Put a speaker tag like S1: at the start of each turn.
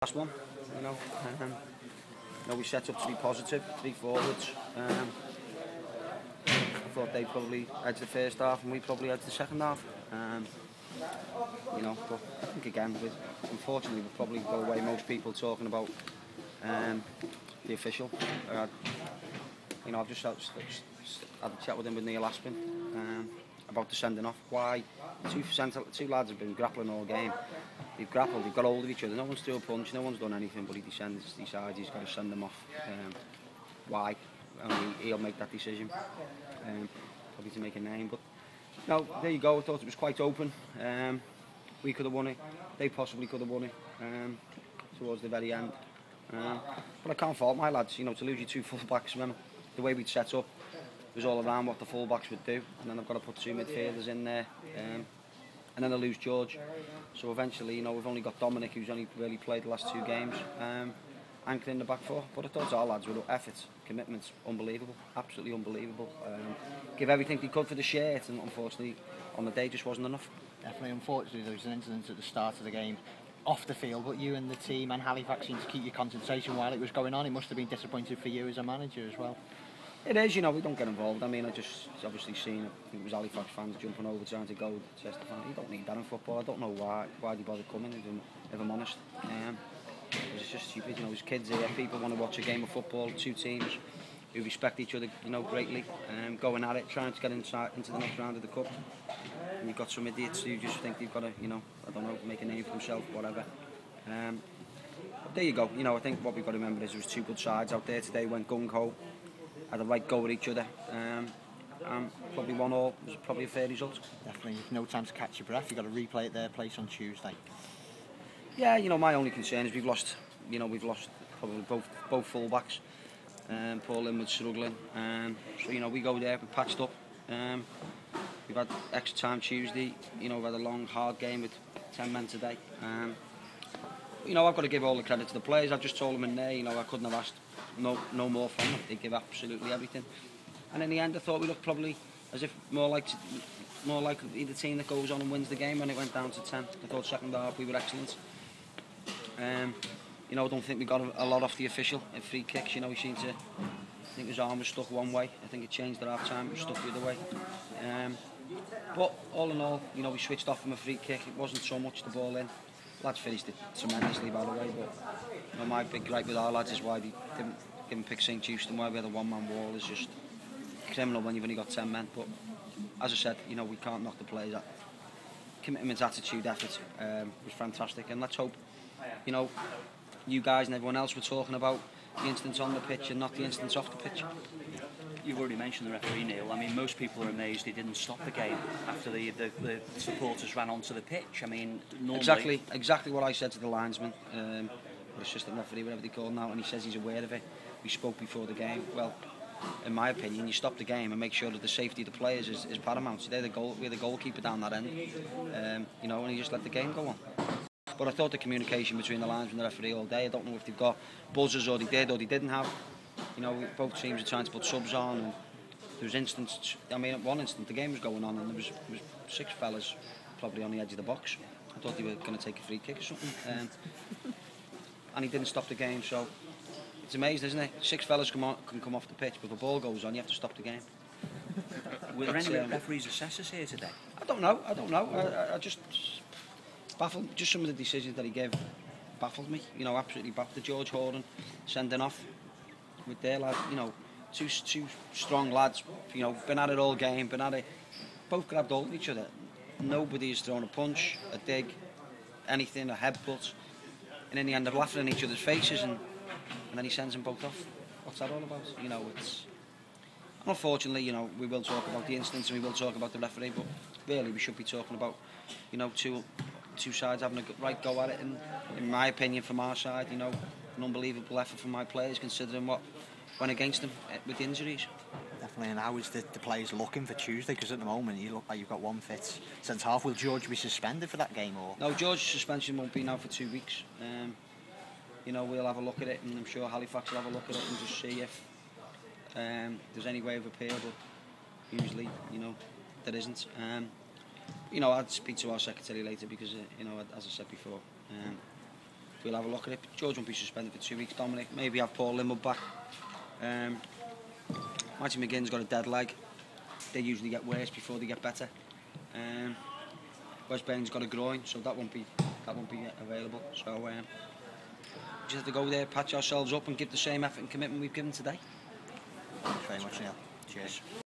S1: last one, you know. We set up to be positive, 3 forwards. I thought they probably edged the first half and we probably edged the second half. But I think again, unfortunately, we'll probably go away most people talking about the official. I've just had a chat with him with Neil Aspin about the sending off. Why? Two lads have been grappling all game. They've grappled, they've got hold of each other. No one's threw a punch, no one's done anything, but he decides he's got to send them off. Why? He'll make that decision. Probably to make a name, but no, there you go. I thought it was quite open. We could have won it. They possibly could have won it towards the very end. But I can't fault my lads. To lose your 2 full-backs, the way we'd set up was all around what the full-backs would do, and then I've got to put 2 midfielders in there, and then I lose George. So eventually, we've only got Dominic, who's only really played the last 2 games, anchoring the back 4. But I thought our lads were efforts, commitments, unbelievable, absolutely unbelievable. Give everything they could for the shirt, and unfortunately, on the day, just wasn't enough.
S2: Definitely, unfortunately, there was an incident at the start of the game off the field, but you and the team and Halifax seemed to keep your concentration while it was going on. It must have been disappointing for you as a manager as well.
S1: It is, we don't get involved. I mean, I just obviously seen, I think it was Halifax fans jumping over trying to go to Stefan. You don't need that in football. I don't know why they bother coming, if I'm honest. It's just stupid, there's kids here, people want to watch a game of football, 2 teams who respect each other, greatly, going at it, trying to get into the next round of the cup. And you've got some idiots who just think they've got to, I don't know, make a name for themselves, whatever. But there you go. I think what we've got to remember is there was 2 good sides out there today, went gung-ho, had a right go at each other. Probably 1-1 was probably a fair result.
S2: Definitely, no time to catch your breath. You've got to replay at their place on Tuesday.
S1: Yeah, my only concern is we've lost probably both full-backs. Paul Linwood's struggling. So, we go there, we're patched up. We've had extra time Tuesday. We've had a long, hard game with 10 men today. I've got to give all the credit to the players. I've just told them in there, I couldn't have asked no more from them. They give absolutely everything. And in the end, I thought we looked probably as if more like the team that goes on and wins the game when it went down to 10. I thought second half we were excellent. I don't think we got a lot off the official in free kicks. He seemed to, I think his arm was stuck one way. I think it changed at half time, it was stuck the other way. But all in all, we switched off from a free kick. It wasn't so much the ball in. Lads finished it tremendously, by the way. But my big gripe with our lads is why they didn't pick St. Houston, why we had a 1-man wall. Is just criminal when you've only got 10 men. But as I said, we can't knock the players. That commitment, attitude, effort was fantastic, and let's hope, you guys and everyone else were talking about the incidents on the pitch and not the incidents off the pitch.
S3: You've already mentioned the referee, Neil. I mean, most people are amazed he didn't stop the game after the supporters ran onto the pitch. I mean, normally...
S1: Exactly what I said to the linesman, or assistant referee, whatever they call him now, and he says he's aware of it. We spoke before the game. Well, in my opinion, you stop the game and make sure that the safety of the players is paramount. So we're the goalkeeper down that end, and he just let the game go on. But I thought the communication between the linesman and the referee all day, I don't know if they've got buzzers or they did or they didn't have. Both teams are trying to put subs on, and there was instance. I mean, at one instant the game was going on and there was 6 fellas probably on the edge of the box. I thought they were going to take a free kick or something, and he didn't stop the game. So it's amazing, isn't it? 6 fellas can come off the pitch, but if the ball goes on, you have to stop the game.
S3: Were there any referees' assessors here today?
S1: I don't know. I just baffled. Just some of the decisions that he gave baffled me. Absolutely baffled. The George Horden sending off with their lad. Two strong lads. Been at it all game. Been at it. Both grabbed hold of each other. Nobody has thrown a punch, a dig, anything, a headbutt. And in the end, they're laughing in each other's faces, and then he sends them both off. What's that all about? It's. Unfortunately, we will talk about the incidents and we will talk about the referee, but really we should be talking about, two sides having a right go at it. And in my opinion, from our side, an unbelievable effort from my players, considering what went against them with injuries.
S2: Definitely. And how is the players looking for Tuesday? Because at the moment you look like you've got one fit centre half. Will George be suspended for that game? Or
S1: no, George's suspension won't be now for 2 weeks. We'll have a look at it, and I'm sure Halifax will have a look at it and just see if there's any way of appeal, but usually, there isn't. I'd speak to our secretary later because, as I said before, we'll have a look at it. George won't be suspended for 2 weeks. Dominic, maybe have Paul Limwood back. Matty McGinn's got a dead leg. They usually get worse before they get better. Wes Bain's got a groin, so that won't be available. So we just have to go there, patch ourselves up, and give the same effort and commitment we've given today.
S2: Thanks very much, Neil. Cheers.